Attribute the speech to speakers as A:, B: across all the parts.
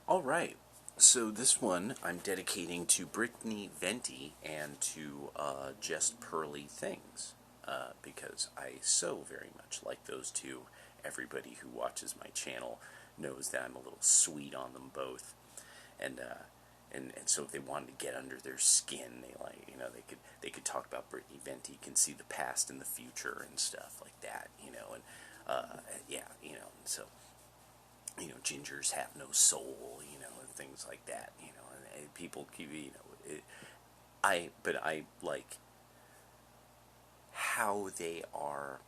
A: All right. So this one I'm dedicating to Brittany Venti and to Just Pearly Things because I so very much like those two. Everybody who watches my channel knows that I'm a little sweet on them both, and so if they wanted to get under their skin, they could talk about Brittany Venti, can see the past and the future and stuff like that, and yeah, so gingers have no soul, and things like that, and people keep, but I like how they are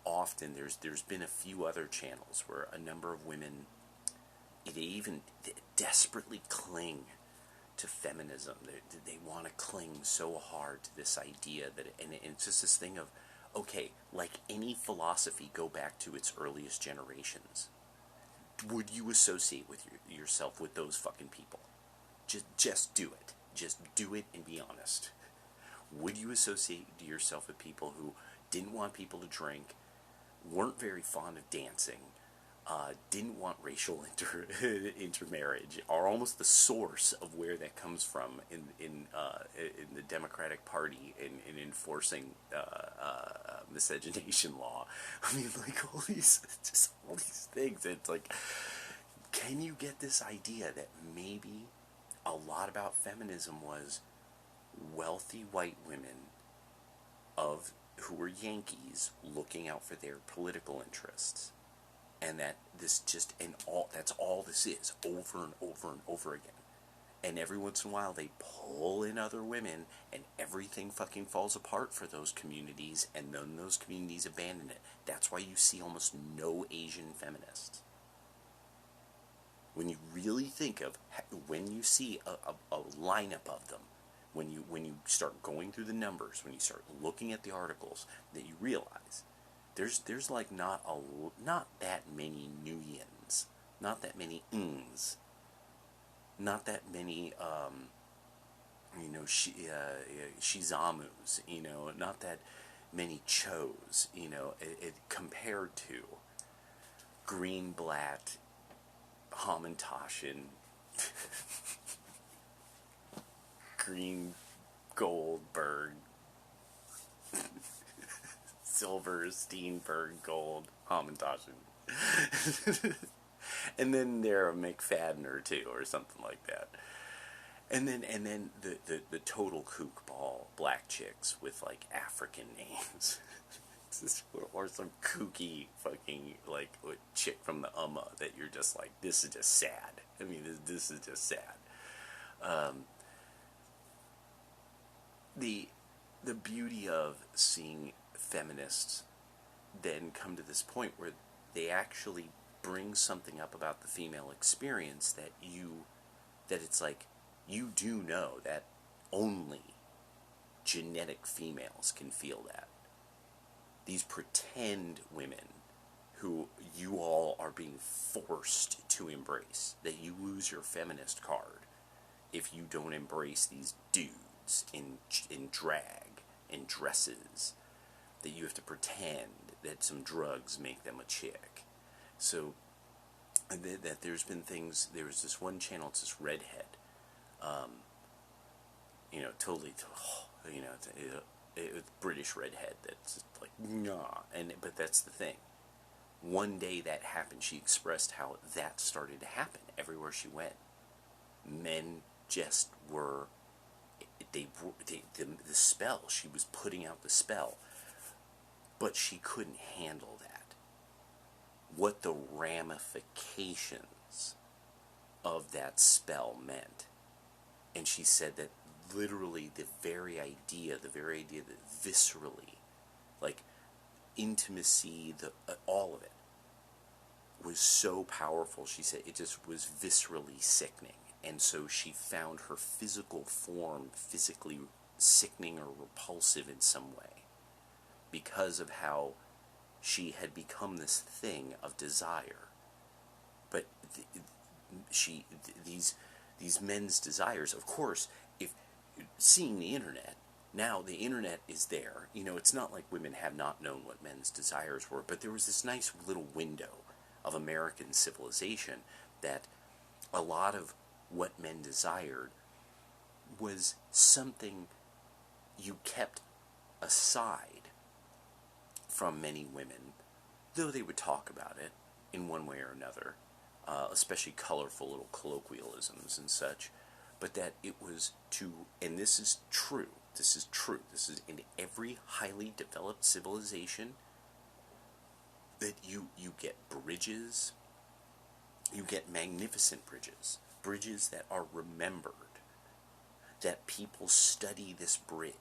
A: often, there's been a few other channels where a number of women, they even desperately cling to feminism. They want to cling so hard to this idea and it's just this thing of, okay, like any philosophy, go back to its earliest generations. Would you associate with yourself with those fucking people? Just do it. Just do it and be honest. Would you associate yourself with people who didn't want people to drink, weren't very fond of dancing, didn't want racial intermarriage, are almost the source of where that comes from in the Democratic Party in enforcing miscegenation law? I mean, like all these things. It's like, can you get this idea that maybe a lot about feminism was wealthy white women of who were Yankees looking out for their political interests, and that this just that's all this is, over and over and over again. And every once in a while they pull in other women and everything fucking falls apart for those communities, and then those communities abandon it. That's why you see almost no Asian feminists. When you really think of, when you see a lineup of them, when you start going through the numbers, when you start looking at the articles, that you realize there's like not that many Nguyens, not that many Ings, not that many Shizamus, not that many Chos, compared to Greenblatt, Hamantashen, Green Goldberg, Silver, Steenberg, Gold, Hamantashen. And then there a McFadden or two or something like that. And then the total kook ball black chicks with like African names. Or some kooky fucking like chick from the that you're just like, this is just sad. I mean, this is just sad. The beauty of seeing feminists then come to this point where they actually bring something up about the female experience that it's like, you do know that only genetic females can feel that. These pretend women who you all are being forced to embrace, that you lose your feminist card if you don't embrace these dudes in drag, in dresses, that you have to pretend that some drugs make them a chick. So that there's been things, there was this one channel, it's this redhead, totally, it's British redhead that's like, nah, but that's the thing. One day that happened, she expressed how that started to happen everywhere she went. Men just were, the spell, she was putting out the spell, but she couldn't handle that. What the ramifications of that spell meant. And she said that literally the very idea that viscerally, like intimacy, all of it was so powerful. She said it just was viscerally sickening. And so she found her physical form physically sickening or repulsive in some way, because of how she had become this thing of desire. But these men's desires, of course, if seeing the internet, now the internet is there. It's not like women have not known what men's desires were, but there was this nice little window of American civilization that a lot of what men desired was something you kept aside from many women, though they would talk about it in one way or another, especially colorful little colloquialisms and such, but that it was to, and this is true, this is in every highly developed civilization, that you get bridges, you get magnificent bridges that are remembered, that people study this bridge.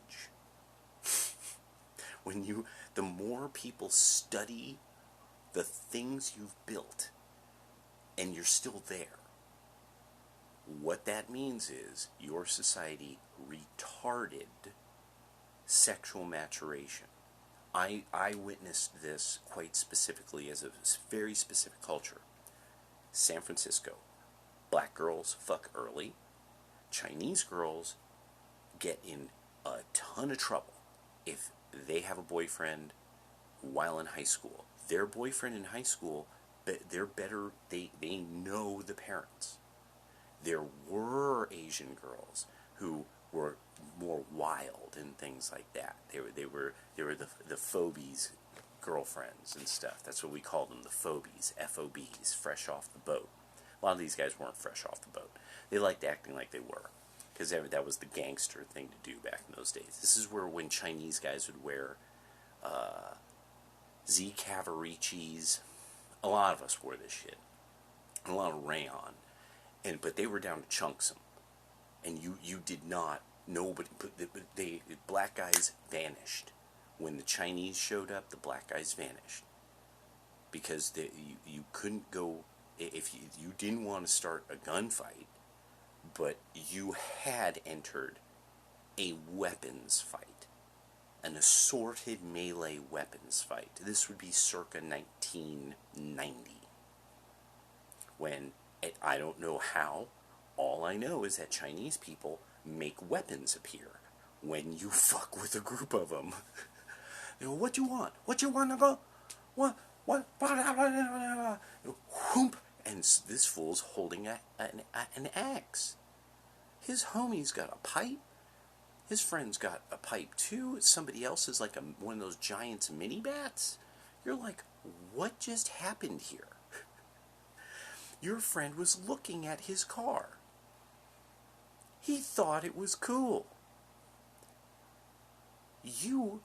A: The more people study the things you've built, and you're still there, what that means is your society retarded sexual maturation. I witnessed this quite specifically as a very specific culture. San Francisco, black girls fuck early. Chinese girls get in a ton of trouble if they have a boyfriend while in high school. Their boyfriend in high school, they're better, they know the parents. There were Asian girls who were more wild and things like that. They were the phobies girlfriends and stuff. That's what we called them, the phobies, FOBs, fresh off the boat. A lot of these guys weren't fresh off the boat. They liked acting like they were, because that was the gangster thing to do back in those days. This is where when Chinese guys would wear Z Cavaricis, a lot of us wore this shit, a lot of rayon, but they were down to chunks them, and you did not, nobody, black guys vanished. When the Chinese showed up, the black guys vanished, because you couldn't go, if you didn't want to start a gunfight, but you had entered a weapons fight, an assorted melee weapons fight. This would be circa 1990, when, I don't know how, all I know is that Chinese people make weapons appear when you fuck with a group of them. They go, what you want? What you want to go? What? Whoop! And this fool's holding an axe. His homie's got a pipe. His friend's got a pipe too. Somebody else is like one of those giants mini bats. You're like, what just happened here? Your friend was looking at his car. He thought it was cool. You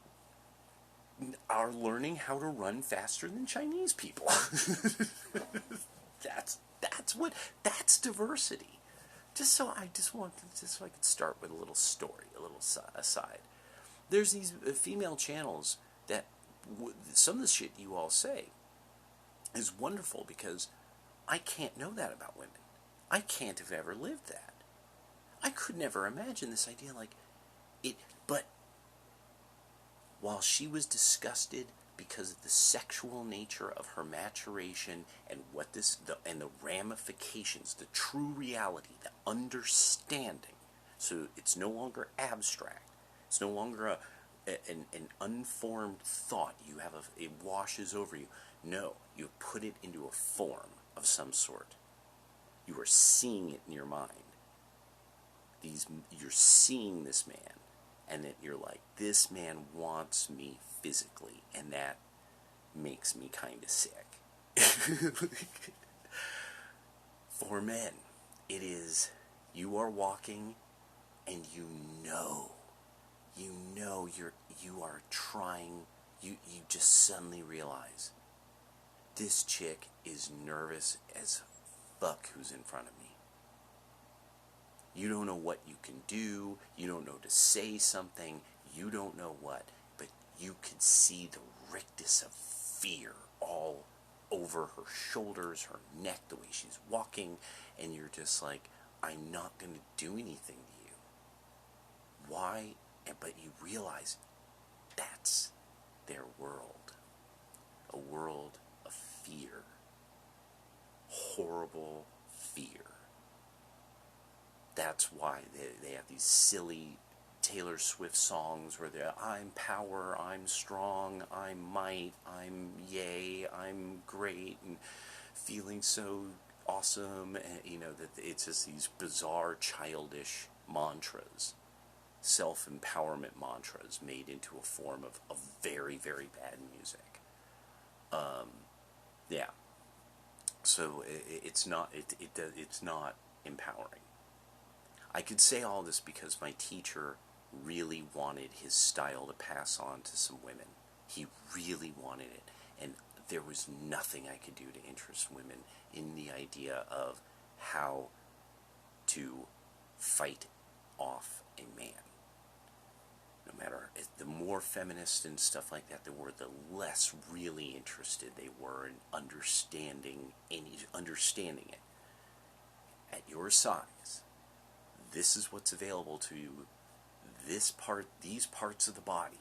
A: are learning how to run faster than Chinese people. That's diversity. Just so I could start with a little story, a little aside. There's these female channels that some of the shit you all say is wonderful, because I can't know that about women. I can't have ever lived that. I could never imagine this idea like it, but while she was disgusted because of the sexual nature of her maturation and and the ramifications, the true reality, the understanding. So it's no longer abstract. It's no longer an unformed thought. You have it washes over you. No, you put it into a form of some sort. You are seeing it in your mind. You're seeing this man, and that you're like, this man wants me physically, and that makes me kind of sick. For men, it is, you are walking, and you are trying, you just suddenly realize, this chick is nervous as fuck who's in front of me. You don't know what you can do, you don't know to say something, you don't know what, but you can see the rictus of fear all over her shoulders, her neck, the way she's walking, and you're just like, I'm not going to do anything to you. Why? But you realize that's their world. A world of fear. Horrible fear. That's why they have these silly Taylor Swift songs where they're, I'm power, I'm strong, I'm might, I'm yay, I'm great, and feeling so awesome, and, that it's just these bizarre, childish mantras, self-empowerment mantras made into a form of very, very bad music. Yeah. So it's not it's not empowering. I could say all this because my teacher really wanted his style to pass on to some women. He really wanted it, and there was nothing I could do to interest women in the idea of how to fight off a man. No matter, the more feminist and stuff like that they were, the less really interested they were in understanding it. At your size, this is what's available to you. These parts of the body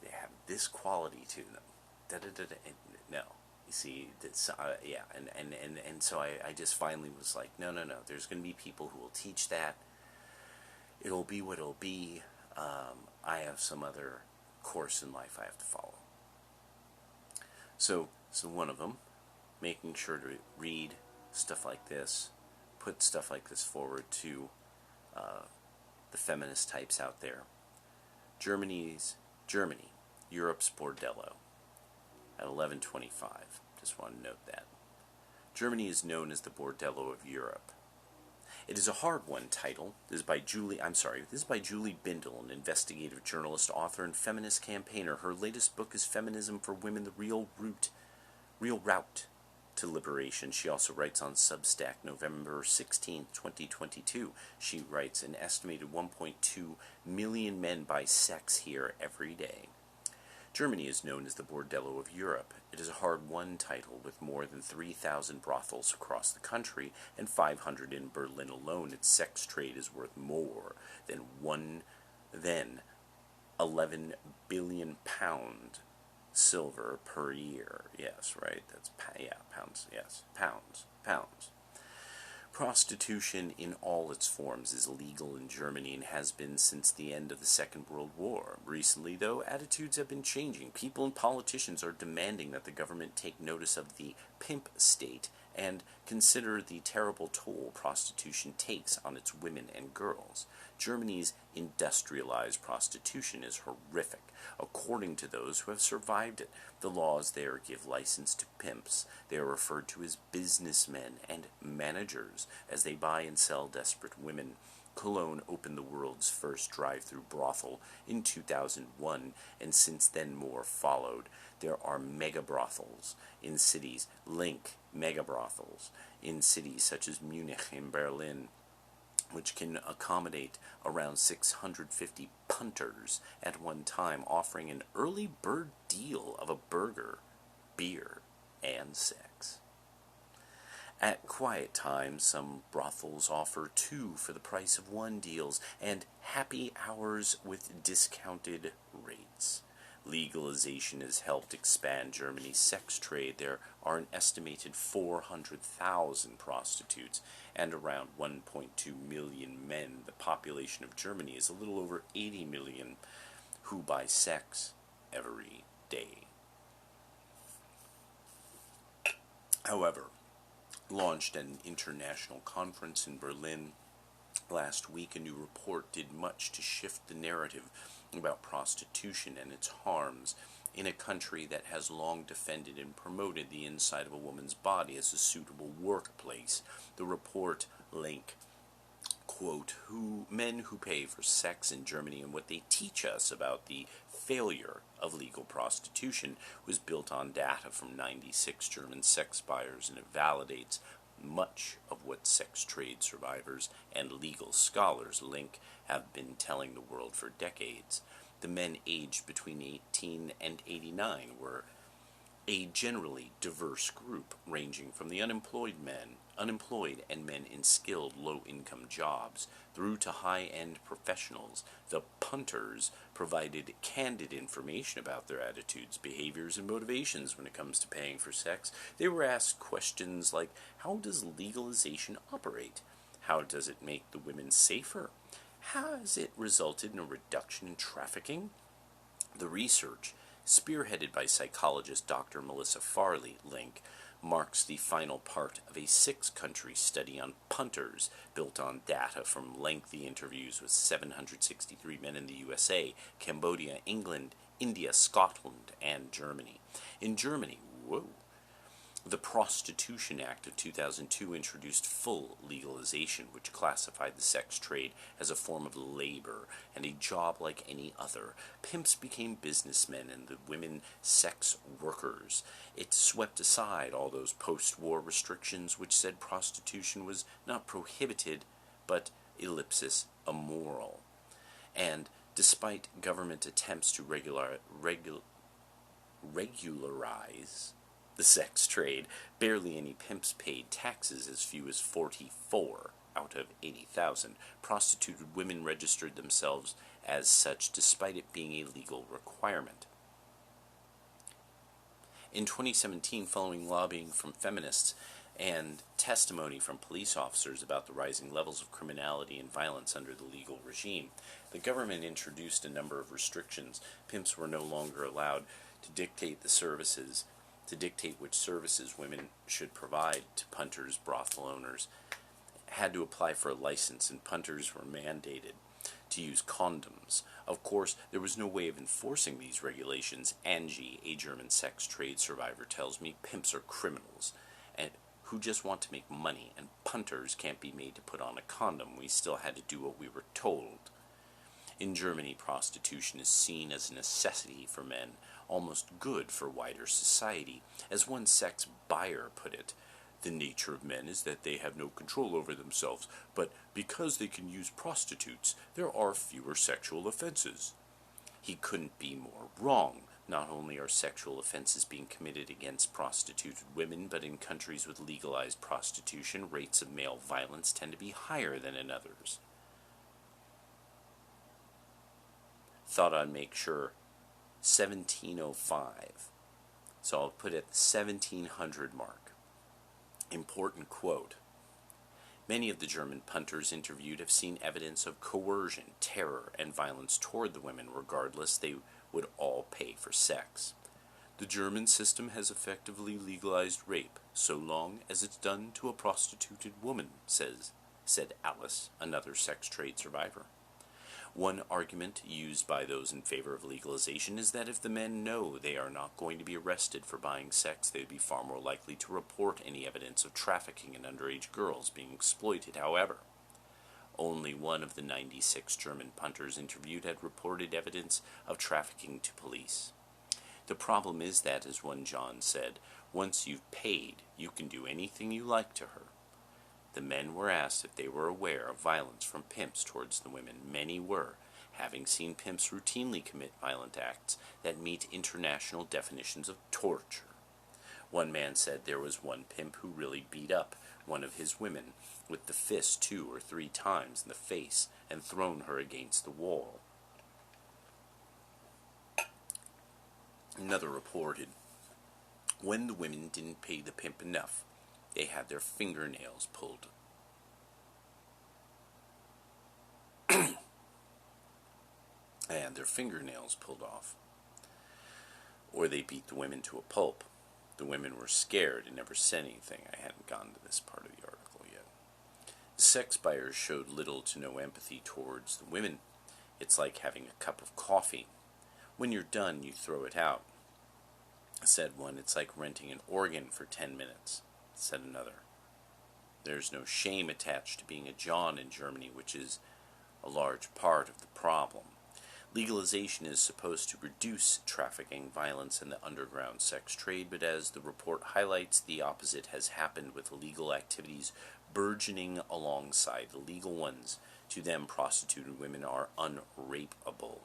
A: they have this quality to them. No, you see, that's yeah, and so I just finally was like, no. There's going to be people who will teach that. It'll be what it'll be. I have some other course in life I have to follow. So one of them, making sure to read stuff like this, put stuff like this forward to the feminist types out there. Germany, Europe's Bordello, at 11:25. Just want to note that. Germany is known as the Bordello of Europe. It is a hard-won title. This is by Julie Bindel, an investigative journalist, author, and feminist campaigner. Her latest book is Feminism for Women: The Real Route to Liberation. She also writes on Substack. November 16, 2022. She writes, an estimated 1.2 million men buy sex here every day. Germany is known as the Bordello of Europe. It is a hard-won title with more than 3,000 brothels across the country and 500 in Berlin alone. Its sex trade is worth more than 11 billion pound silver per year. Yes, right. That's pounds. Yes, pounds. Prostitution in all its forms is legal in Germany and has been since the end of the Second World War. Recently, though, attitudes have been changing. People and politicians are demanding that the government take notice of the pimp state and consider the terrible toll prostitution takes on its women and girls. Germany's industrialized prostitution is horrific. According to those who have survived it, the laws there give license to pimps. They are referred to as businessmen and managers as they buy and sell desperate women. Cologne opened the world's first drive-through brothel in 2001, and since then more followed. There are mega brothels in cities, mega brothels in cities such as Munich and Berlin, which can accommodate around 650 punters at one time, offering an early bird deal of a burger, beer, and sex. At quiet times, some brothels offer 2 for the price of 1 deals and happy hours with discounted rates. Legalization has helped expand Germany's sex trade. There are an estimated 400,000 prostitutes and around 1.2 million men. The population of Germany is a little over 80 million who buy sex every day. However, launched an international conference in Berlin last week, a new report did much to shift the narrative about prostitution and its harms in a country that has long defended and promoted the inside of a woman's body as a suitable workplace. The report linked, quote, men who pay for sex in Germany and what they teach us about the failure of legal prostitution was built on data from 96 German sex buyers, and it validates much of what sex trade survivors and legal scholars have been telling the world for decades. The men aged between 18 and 89 were a generally diverse group, ranging from the unemployed and men in skilled low-income jobs through to high-end professionals. The punters provided candid information about their attitudes, behaviors, and motivations when it comes to paying for sex. They were asked questions like, how does legalization operate? How does it make the women safer? Has it resulted in a reduction in trafficking? The research, spearheaded by psychologist Dr. Melissa Farley, marks the final part of a 6-country study on punters built on data from lengthy interviews with 763 men in the USA, Cambodia, England, India, Scotland, and Germany. In Germany, the Prostitution Act of 2002 introduced full legalization, which classified the sex trade as a form of labor and a job like any other. Pimps became businessmen and the women sex workers. It swept aside all those post-war restrictions which said prostitution was not prohibited, but immoral. And despite government attempts to regularize the sex trade, barely any pimps paid taxes, as few as 44 out of 80,000. Prostituted women registered themselves as such despite it being a legal requirement. In 2017, following lobbying from feminists and testimony from police officers about the rising levels of criminality and violence under the legal regime, the government introduced a number of restrictions. Pimps were no longer allowed to dictate which services women should provide to punters. Brothel owners had to apply for a license, and punters were mandated to use condoms. Of course, there was no way of enforcing these regulations. Angie, a German sex trade survivor, tells me pimps are criminals and who just want to make money, and punters can't be made to put on a condom. We still had to do what we were told. In Germany, prostitution is seen as a necessity for men, almost good for wider society. As one sex buyer put it, the nature of men is that they have no control over themselves, but because they can use prostitutes, there are fewer sexual offenses. He couldn't be more wrong. Not only are sexual offenses being committed against prostituted women, but in countries with legalized prostitution, rates of male violence tend to be higher than in others. Thought I'd make sure 1705. So I'll put it at the 1700 mark. Important quote. Many of the German punters interviewed have seen evidence of coercion, terror, and violence toward the women. Regardless, they would all pay for sex. The German system has effectively legalized rape, so long as it's done to a prostituted woman, said Alice, another sex trade survivor. One argument used by those in favor of legalization is that if the men know they are not going to be arrested for buying sex, they would be far more likely to report any evidence of trafficking in underage girls being exploited. However, only one of the 96 German punters interviewed had reported evidence of trafficking to police. The problem is that, as one John said, once you've paid, you can do anything you like to her. The men were asked if they were aware of violence from pimps towards the women. Many were, having seen pimps routinely commit violent acts that meet international definitions of torture. One man said there was one pimp who really beat up one of his women with the fist 2 or 3 times in the face and thrown her against the wall. Another reported, when the women didn't pay the pimp enough, they had their fingernails pulled. Off. Or they beat the women to a pulp. The women were scared and never said anything. I hadn't gotten to this part of the article yet. The sex buyers showed little to no empathy towards the women. It's like having a cup of coffee. When you're done, you throw it out. Said one, it's like renting an organ for 10 minutes. Said another, there's no shame attached to being a John in Germany, which is a large part of the problem. Legalization is supposed to reduce trafficking, violence, and the underground sex trade, but as the report highlights, the opposite has happened with illegal activities burgeoning alongside the legal ones. To them, prostituted women are unrapeable,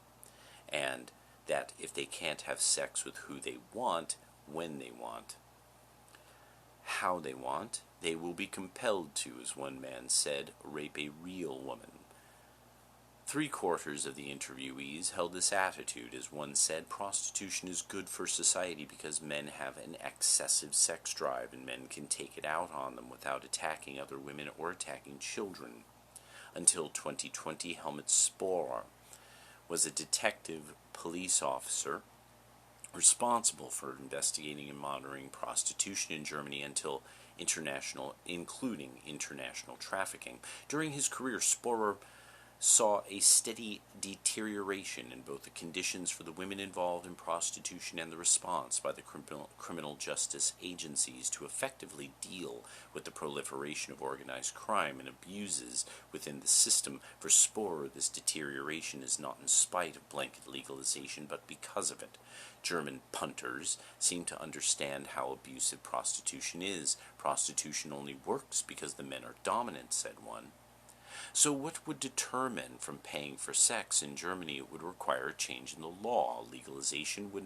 A: and that if they can't have sex with who they want, when they want, how they want, they will be compelled to, as one man said, rape a real woman. 3/4 of the interviewees held this attitude. As one said, prostitution is good for society because men have an excessive sex drive and men can take it out on them without attacking other women or attacking children. Until 2020, Helmut Spohr was a detective police officer responsible for investigating and monitoring prostitution in Germany including international trafficking. During his career, Sporer saw a steady deterioration in both the conditions for the women involved in prostitution and the response by the criminal justice agencies to effectively deal with the proliferation of organized crime and abuses within the system. For Sporer, this deterioration is not in spite of blanket legalization, but because of it. German punters seem to understand how abusive prostitution is. Prostitution only works because the men are dominant, said one. So what would deter men from paying for sex in Germany? It would require a change in the law. Legalization would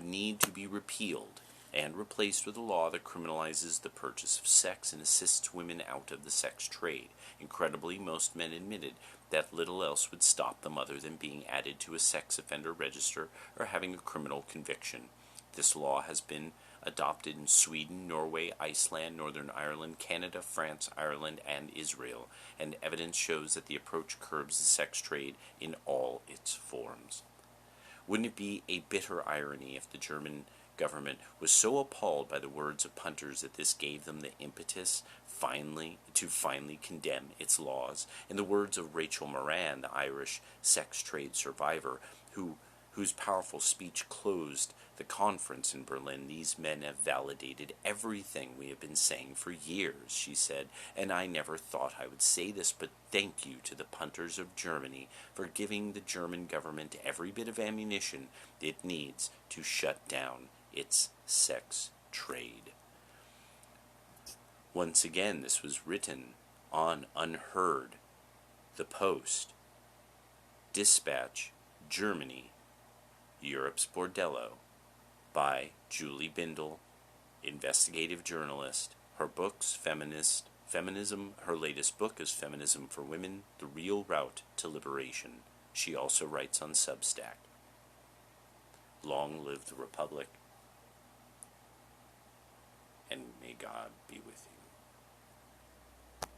A: need to be repealed and replaced with a law that criminalizes the purchase of sex and assists women out of the sex trade. Incredibly, most men admitted that little else would stop them other than being added to a sex offender register or having a criminal conviction. This law has been adopted in Sweden, Norway, Iceland, Northern Ireland, Canada, France, Ireland, and Israel, and evidence shows that the approach curbs the sex trade in all its forms. Wouldn't it be a bitter irony if the German government was so appalled by the words of punters that this gave them the impetus to finally condemn its laws? In the words of Rachel Moran, the Irish sex trade survivor, whose powerful speech closed the conference in Berlin, "These men have validated everything we have been saying for years," she said, "and I never thought I would say this, but thank you to the punters of Germany for giving the German government every bit of ammunition it needs to shut down its sex trade." Once again, this was written on Unheard, The Post, Dispatch, Germany, Europe's Bordello, by Julie Bindel, investigative journalist. Her books, Feminism, her latest book is Feminism for Women, The Real Route to Liberation. She also writes on Substack. Long live the Republic, and may God be with you.